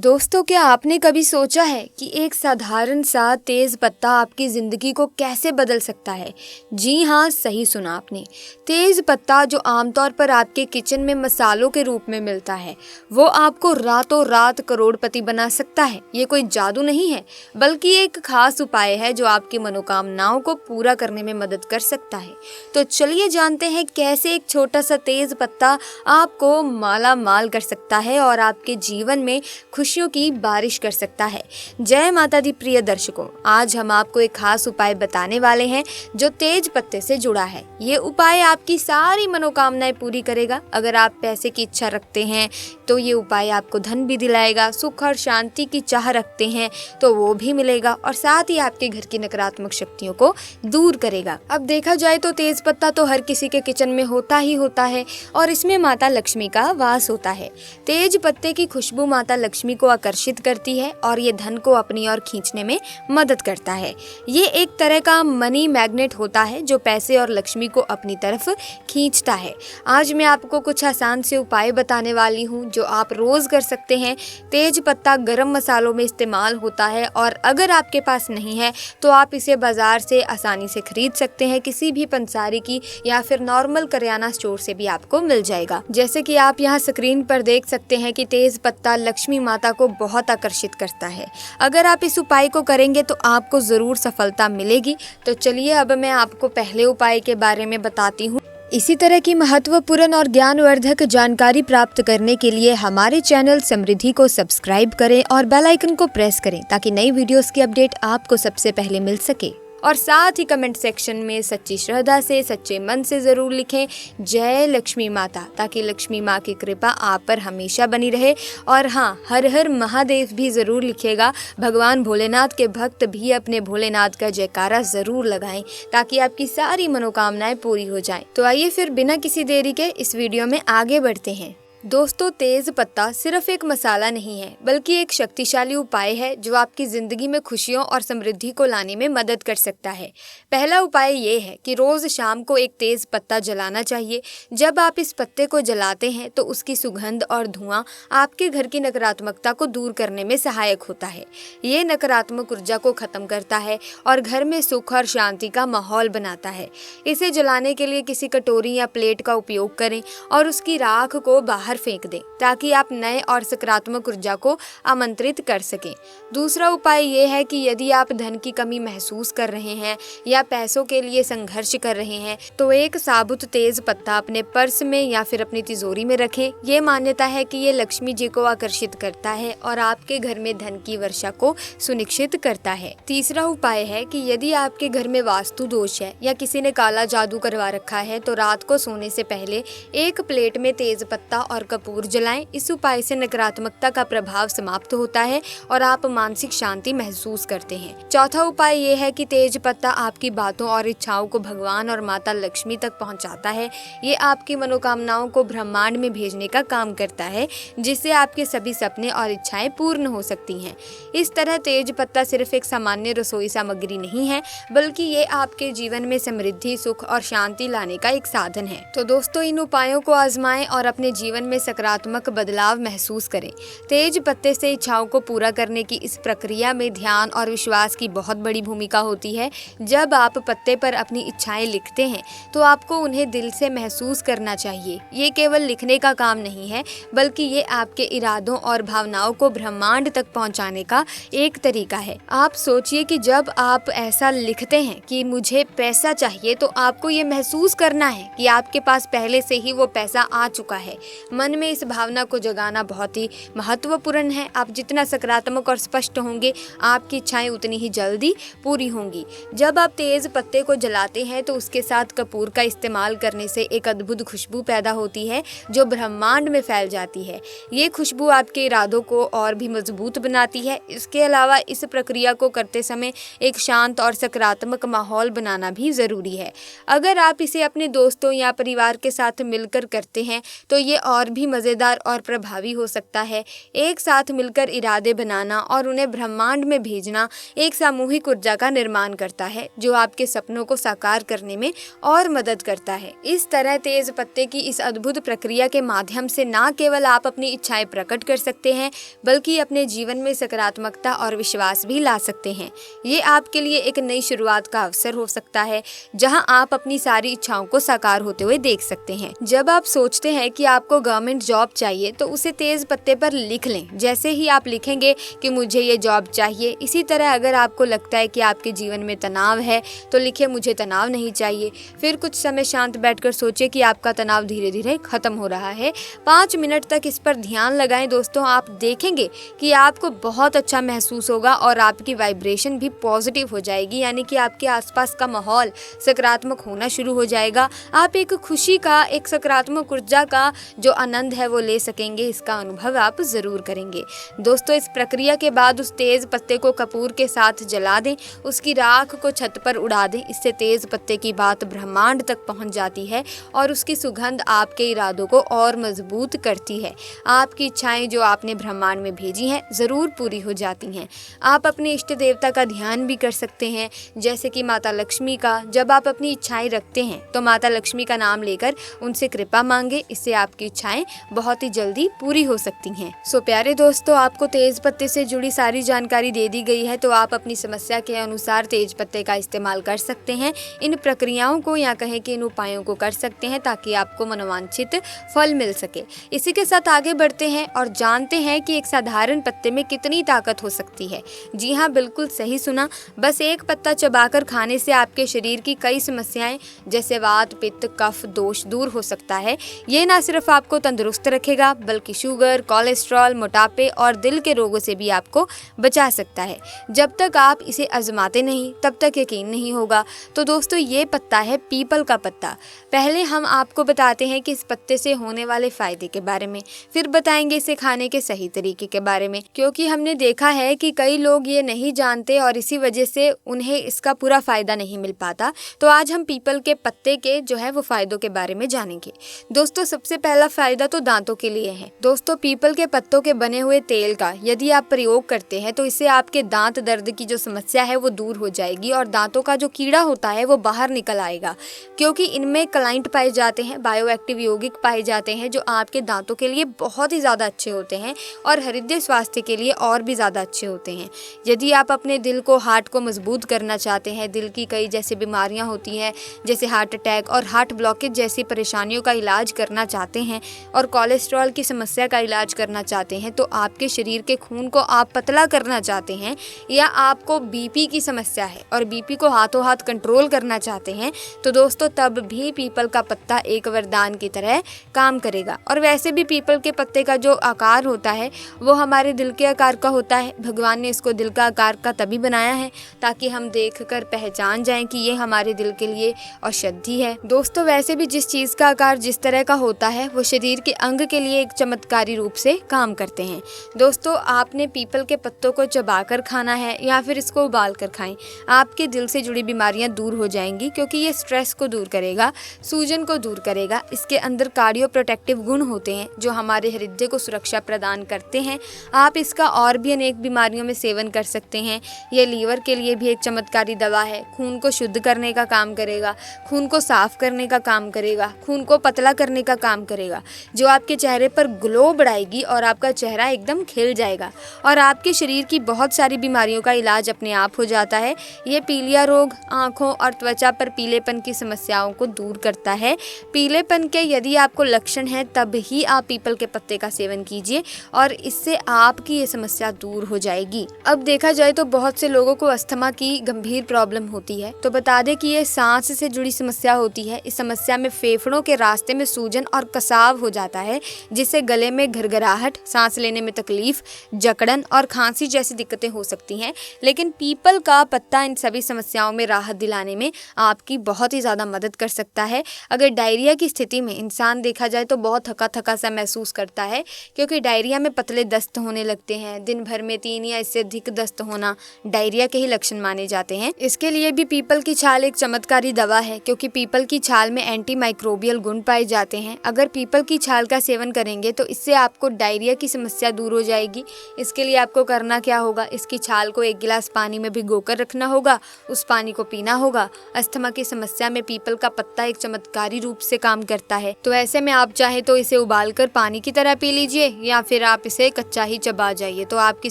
दोस्तों, क्या आपने कभी सोचा है कि एक साधारण सा तेज पत्ता आपकी ज़िंदगी को कैसे बदल सकता है? जी हाँ, सही सुना आपने। तेज पत्ता जो आमतौर पर आपके किचन में मसालों के रूप में मिलता है, वो आपको रातों रात करोड़पति बना सकता है। ये कोई जादू नहीं है, बल्कि एक खास उपाय है जो आपकी मनोकामनाओं को पूरा करने में मदद कर सकता है। तो चलिए जानते हैं कैसे एक छोटा सा तेज पत्ता आपको माला माल कर सकता है और आपके जीवन में खुशियों की बारिश कर सकता है। जय माता दी प्रिय दर्शकों, आज हम आपको एक खास उपाय बताने वाले हैं जो तेज पत्ते से जुड़ा है। ये उपाय आपकी सारी मनोकामनाएं पूरी करेगा। अगर आप पैसे की इच्छा रखते हैं तो ये उपाय आपको धन भी दिलाएगा, सुख और शांति की चाह रखते हैं तो वो भी मिलेगा और साथ ही आपके घर की नकारात्मक शक्तियों को दूर करेगा। अब देखा जाए तो तेज पत्ता तो हर किसी के किचन में होता ही होता है और इसमें माता लक्ष्मी का वास होता है। तेज पत्ते की खुशबू माता लक्ष्मी को आकर्षित करती है और ये धन को अपनी ओर खींचने में मदद करता है। ये एक तरह का मनी मैग्नेट होता है जो पैसे और लक्ष्मी को अपनी तरफ खींचता है। आज मैं आपको कुछ आसान से उपाय बताने वाली हूँ जो आप रोज कर सकते हैं। तेज पत्ता गरम मसालों में इस्तेमाल होता है और अगर आपके पास नहीं है तो आप इसे बाजार से आसानी से खरीद सकते हैं। किसी भी पंसारी की या फिर नॉर्मल करियाना स्टोर से भी आपको मिल जाएगा। जैसे कि आप यहाँ स्क्रीन पर देख सकते हैं कि तेज पत्ता लक्ष्मी माता को बहुत आकर्षित करता है। अगर आप इस उपाय को करेंगे तो आपको जरूर सफलता मिलेगी। तो चलिए अब मैं आपको पहले उपाय के बारे में बताती हूँ। इसी तरह की महत्वपूर्ण और ज्ञानवर्धक जानकारी प्राप्त करने के लिए हमारे चैनल समृद्धि को सब्सक्राइब करें और बेल आइकन को प्रेस करें ताकि नई वीडियोस की अपडेट आपको सबसे पहले मिल सके। और साथ ही कमेंट सेक्शन में सच्ची श्रद्धा से, सच्चे मन से ज़रूर लिखें जय लक्ष्मी माता, ताकि लक्ष्मी माँ की कृपा आप पर हमेशा बनी रहे। और हाँ, हर हर महादेव भी ज़रूर लिखेगा। भगवान भोलेनाथ के भक्त भी अपने भोलेनाथ का जयकारा ज़रूर लगाएं ताकि आपकी सारी मनोकामनाएं पूरी हो जाएं। तो आइए फिर बिना किसी देरी के इस वीडियो में आगे बढ़ते हैं। दोस्तों, तेज पत्ता सिर्फ एक मसाला नहीं है बल्कि एक शक्तिशाली उपाय है जो आपकी जिंदगी में खुशियों और समृद्धि को लाने में मदद कर सकता है। पहला उपाय ये है कि रोज शाम को एक तेज पत्ता जलाना चाहिए। जब आप इस पत्ते को जलाते हैं तो उसकी सुगंध और धुआं आपके घर की नकारात्मकता को दूर करने में सहायक होता है। ये नकारात्मक ऊर्जा को खत्म करता है और घर में सुख और शांति का माहौल बनाता है। इसे जलाने के लिए किसी कटोरी या प्लेट का उपयोग करें और उसकी राख को बाहर फेंक दें ताकि आप नए और सकारात्मक ऊर्जा को आमंत्रित कर सकें। दूसरा उपाय ये है कि यदि आप धन की कमी महसूस कर रहे हैं या पैसों के लिए संघर्ष कर रहे हैं तो एक साबुत तेज पत्ता अपने पर्स में या फिर अपनी तिजोरी में रखें। ये मान्यता है कि ये लक्ष्मी जी को आकर्षित करता है और आपके घर में धन की वर्षा को सुनिश्चित करता है। तीसरा उपाय है कि यदि आपके घर में वास्तु दोष है या किसी ने काला जादू करवा रखा है तो रात को सोने से पहले एक प्लेट में तेज पत्ता और कपूर जलाएं। इस उपाय से नकारात्मकता का प्रभाव समाप्त होता है और आप मानसिक शांति महसूस करते हैं। चौथा उपाय ये है कि तेज पत्ता आपकी बातों और इच्छाओं को भगवान और माता लक्ष्मी तक पहुंचाता है। ये आपकी मनोकामनाओं को ब्रह्मांड में भेजने का काम करता है जिससे आपके सभी सपने और इच्छाएं पूर्ण हो सकती हैं। इस तरह तेज पत्ता सिर्फ एक सामान्य रसोई सामग्री नहीं है बल्कि ये आपके जीवन में समृद्धि, सुख और शांति लाने का एक साधन है। तो दोस्तों, इन उपायों को आजमाएं और अपने जीवन में सकारात्मक बदलाव महसूस करें। तेज पत्ते से इच्छाओं को पूरा करने की इस प्रक्रिया में ध्यान और विश्वास की बहुत बड़ी भूमिका होती है। जब आप पत्ते पर अपनी इच्छाएं लिखते हैं तो आपको उन्हें दिल से महसूस करना चाहिए। ये केवल लिखने का काम नहीं है बल्कि ये आपके इरादों और भावनाओं को ब्रह्मांड तक पहुंचाने का एक तरीका है। आप सोचिए कि जब आप ऐसा लिखते हैं कि मुझे पैसा चाहिए तो आपको ये महसूस करना है कि आपके पास पहले से ही वो पैसा आ चुका है। मन में इस भावना को जगाना बहुत ही महत्वपूर्ण है। आप जितना सकारात्मक और स्पष्ट होंगे आपकी इच्छाएं उतनी ही जल्दी पूरी होंगी। जब आप तेज पत्ते को जलाते हैं तो उसके साथ कपूर का इस्तेमाल करने से एक अद्भुत खुशबू पैदा होती है जो ब्रह्मांड में फैल जाती है। ये खुशबू आपके इरादों को और भी मजबूत बनाती है। इसके अलावा इस प्रक्रिया को करते समय एक शांत और सकारात्मक माहौल बनाना भी जरूरी है। अगर आप इसे अपने दोस्तों या परिवार के साथ मिलकर करते हैं तो ये और भी मज़ेदार और प्रभावी हो सकता है। एक साथ मिलकर इरादे बनाना और उन्हें ब्रह्मांड में भेजना एक सामूहिक ऊर्जा का निर्माण करता है, जो आपके सपनों को साकार करने में और मदद करता है। इस तरह तेज पत्ते की इस अद्भुत प्रक्रिया के माध्यम से न केवल आप अपनी इच्छाएं प्रकट कर सकते हैं, बल्कि अपने जीवन में सकारात्मकता और विश्वास भी ला सकते हैं। ये आपके लिए एक नई शुरुआत का अवसर हो सकता है, जहां आप अपनी सारी इच्छाओं को साकार होते हुए देख सकते हैं। जब आप सोचते हैं कि आपको गवर्नमेंट जॉब चाहिए, तो उसे तेज पत्ते पर लिख लें। जैसे ही आप लिखेंगे कि मुझे ये जॉब चाहिए, इसी तरह अगर आपको लगता है कि आपके जीवन में तनाव है, तो लिखिए मुझे तनाव नहीं चाहिए। फिर कुछ समय शांत बैठकर सोचिए कि आपका तनाव धीरे धीरे खत्म हो रहा है। 5 मिनट तक इस पर ध्यान लगाएं दोस्तों। आप देखेंगे कि आपको बहुत अच्छा महसूस होगा और आपकी वाइब्रेशन भी पॉजिटिव हो जाएगी, यानी कि आपके आसपास का माहौल सकारात्मक होना शुरू हो जाएगा। आप एक खुशी का, एक सकारात्मक ऊर्जा का जो आनंद है वो ले सकेंगे। इसका अनुभव आप जरूर करेंगे। दोस्तों, इस प्रक्रिया के बाद उस तेज पत्ते को कपूर के साथ जला दें, उसकी राख को छत पर उड़ा दें। इससे तेज पत्ते की बात ब्रह्मांड तक पहुंच जाती है और उसकी सुगंध आपके इरादों को और मजबूत करती है। आपकी इच्छाएं जो आपने ब्रह्मांड में भेजी हैं जरूर पूरी हो जाती हैं। आप अपने इष्ट देवता का ध्यान भी कर सकते हैं, जैसे कि माता लक्ष्मी का। जब आप अपनी इच्छाएं रखते हैं तो माता लक्ष्मी का नाम लेकर उनसे कृपा मांगे। इससे आपकी इच्छाएं बहुत ही जल्दी पूरी हो सकती हैं। सो प्यारे दोस्तों, आपको तेज पत्ते से जुड़ी सारी जानकारी दे दी गई है, तो आप अपनी समस्या के अनुसार तेज पत्ते का इस्तेमाल कर सकते हैं। इन प्रक्रियाओं को या कहें कि इन उपायों को कर सकते हैं ताकि आपको मनोवांछित फल मिल सके। इसी के साथ आगे बढ़ते हैं और जानते हैं कि एक साधारण पत्ते में कितनी ताकत हो सकती है। जी हाँ, बिल्कुल सही सुना। बस एक पत्ता चबाकर खाने से आपके शरीर की कई समस्याएं जैसे वात, पित्त, कफ दोष दूर हो सकता है। ये ना सिर्फ आपको तंदुरुस्त रखेगा, बल्कि शुगर, कोलेस्ट्रॉल, मोटापे और दिल के रोगों से भी आपको बचा सकता है। जब तक आप इसे आजमाते नहीं, तब तक यकीन नहीं होगा। तो दोस्तों, ये पत्ता है पीपल का पत्ता। पहले हम आपको बताते हैं कि इस पत्ते से होने वाले फायदे के बारे में, फिर बताएंगे इसे खाने के सही तरीके के बारे में, क्योंकि हमने देखा है कि कई लोग ये नहीं जानते और इसी वजह से उन्हें इसका पूरा फायदा नहीं मिल पाता। तो आज हम पीपल के पत्ते के जो है वो फायदों के बारे में जानेंगे। दोस्तों, सबसे पहला फायदा तो दांतों के लिए है। दोस्तों, पीपल के पत्तों के बने हुए तेल का यदि आप प्रयोग करते हैं तो इससे आपके दांत दर्द की जो समस्या है वो दूर हो जाएगी और दांतों का जो कीड़ा होता है वो बाहर निकल आएगा, क्योंकि इनमें क्लाइंट पाए जाते हैं, बायोएक्टिव यौगिक पाए जाते हैं, जो आपके दांतों के लिए बहुत ही ज़्यादा अच्छे होते हैं और हृदय स्वास्थ्य के लिए और भी ज़्यादा अच्छे होते हैं। यदि आप अपने दिल को, हार्ट को मजबूत करना चाहते हैं, दिल की कई जैसी बीमारियां होती हैं जैसे हार्ट अटैक और हार्ट ब्लॉकेज जैसी परेशानियों का इलाज करना चाहते हैं और कोलेस्ट्रॉल की समस्या का इलाज करना चाहते हैं, तो आपके शरीर के खून को आप पतला करना चाहते हैं, या आपको बीपी की समस्या है और बीपी को हाथों हाथ कंट्रोल करना चाहते हैं, तो दोस्तों तब भी पीपल का पत्ता एक वरदान की तरह काम करेगा। और वैसे भी पीपल के पत्ते का जो आकार होता है वो हमारे दिल के आकार का होता है। भगवान ने इसको दिल का आकार का तभी बनाया है ताकि हम देखकर पहचान जाएं कि ये हमारे दिल के लिए औषधि है। दोस्तों, वैसे भी जिस चीज़ का आकार जिस तरह का होता है वो शरीर के अंग के लिए एक चमत्कारी रूप से काम करते हैं। दोस्तों, आपने पीपल के पत्तों को चबाकर खाना है या फिर इसको उबाल कर खाएं। आपके दिल से जुड़ी बीमारियां दूर हो जाएंगी, क्योंकि ये स्ट्रेस को दूर करेगा, सूजन को दूर करेगा। इसके अंदर कार्डियो प्रोटेक्टिव गुण होते हैं जो हमारे हृदय को सुरक्षा प्रदान करते हैं। आप इसका और भी अनेक बीमारियों में सेवन कर सकते हैं। ये लीवर के लिए भी एक चमत्कारी दवा है। खून को शुद्ध करने का काम करेगा, खून को साफ करने का काम करेगा, खून को पतला करने का काम करेगा, जो आपके चेहरे पर ग्लो बढ़ाएगी और आपका चेहरा एकदम खिल जाएगा और आपके शरीर की बहुत सारी बीमारियों का इलाज अपने आप हो जाता है। ये पीलिया रोग, आँखों और त्वचा पर पीलेपन की समस्याओं को दूर करता है। पीलेपन के यदि आपको लक्षण है तब ही आप पीपल के पत्ते का सेवन कीजिए और इससे आपकी ये समस्या दूर हो जाएगी। अब देखा जाए तो बहुत से लोगों को अस्थमा की गंभीर प्रॉब्लम होती है। तो बता दें कि ये सांस से जुड़ी समस्या होती है। इस समस्या में फेफड़ों के रास्ते में सूजन और कसाव हो जाता है, जिससे गले में घरघराहट, सांस लेने में तकलीफ, जकड़न और खांसी जैसी दिक्कतें हो सकती हैं। लेकिन पीपल का पत्ता इन सभी समस्याओं में राहत दिलाने में आपकी बहुत ही ज़्यादा मदद कर सकता है। अगर डायरिया की स्थिति में इंसान देखा जाए तो बहुत थका थका सा महसूस करता है, क्योंकि डायरिया में पतले दस्त होने लगते हैं। दिन भर में 3 या इससे अधिक दस्त होना डायरिया के ही लक्षण माने जाते हैं। इसके लिए भी पीपल की छाल एक चमत्कारी दवा है, क्योंकि पीपल की छाल में एंटी माइक्रोबियल गुण पाए जाते हैं। अगर पीपल की छाल का सेवन करेंगे तो इससे आपको डायरिया की समस्या दूर हो जाएगी। इसके लिए आपको करना क्या होगा, इसकी छाल को 1 गिलास पानी में भिगोकर रखना होगा, उस पानी को पीना होगा। अस्थमा की समस्या में पीपल का पत्ता एक चमत्कारी रूप से काम करता है। तो ऐसे में आप चाहे तो इसे उबालकर पानी की तरह पी लीजिए या फिर आप इसे कच्चा ही चबा जाइए, तो आपकी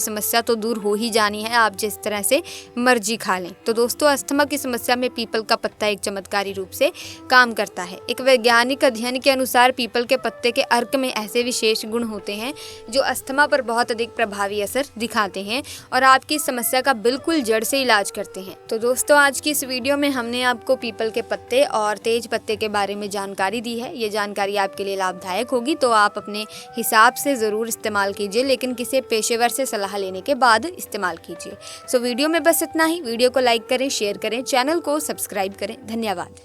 समस्या तो दूर हो ही जानी है, आप जिस तरह से मर्जी खा लें। तो दोस्तों, अस्थमा की समस्या में पीपल का पत्ता एक चमत्कारी रूप से काम करता है। एक वैज्ञानिक अध्ययन के अनुसार पीपल के पत्ते के अर्क में ऐसे विशेष गुण होते हैं जो अस्थमा पर बहुत अधिक प्रभावी असर दिखाते हैं और आपकी समस्या का बिल्कुल जड़ से इलाज करते हैं। तो दोस्तों, आज की इस वीडियो में हमने आपको पीपल के पत्ते और तेज पत्ते के बारे में जानकारी दी है। ये जानकारी आपके लिए लाभदायक होगी तो आप अपने हिसाब से ज़रूर इस्तेमाल कीजिए, लेकिन किसी पेशेवर से सलाह लेने के बाद इस्तेमाल कीजिए। वीडियो में बस इतना ही। वीडियो को लाइक करें, शेयर करें, चैनल को सब्सक्राइब करें। धन्यवाद।